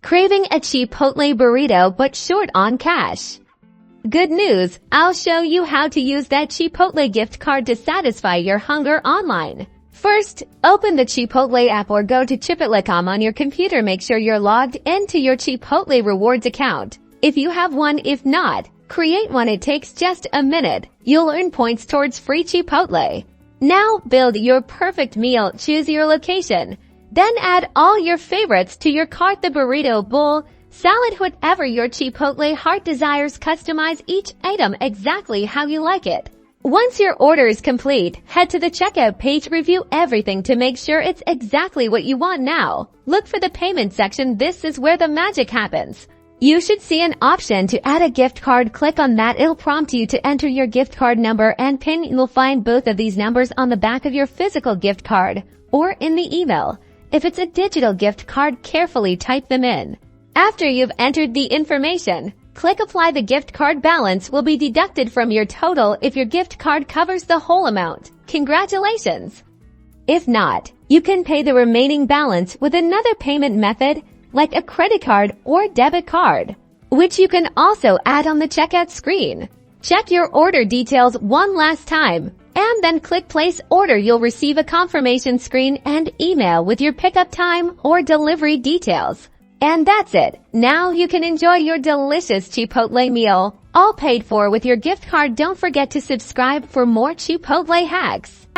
Craving a Chipotle burrito but short on cash? Good news! I'll show you how to use that Chipotle gift card to satisfy your hunger online. First, open the Chipotle app or go to Chipotle.com on your computer. Make sure you're logged into your Chipotle rewards account. If you have one, if not, create one. It takes just a minute. You'll earn points towards free Chipotle. Now build your perfect meal. Choose your location. Then add all your favorites to your cart: the burrito, bowl, salad, whatever your Chipotle heart desires. Customize each item exactly how you like it. Once your order is complete, head to the checkout page. Review everything to make sure it's exactly what you want. Now, look for the payment section. This is where the magic happens. You should see an option to add a gift card. Click on that. It'll prompt you to enter your gift card number and PIN. You'll find both of these numbers on the back of your physical gift card or in the email. If it's a digital gift card, carefully type them in. After you've entered the information, click Apply. The gift card balance will be deducted from your total if your gift card covers the whole amount. Congratulations! If not, you can pay the remaining balance with another payment method like a credit card or debit card, which you can also add on the checkout screen. Check your order details one last time and then click Place Order. You'll receive a confirmation screen and email with your pickup time or delivery details. And that's it. Now you can enjoy your delicious Chipotle meal, all paid for with your gift card. Don't forget to subscribe for more Chipotle hacks.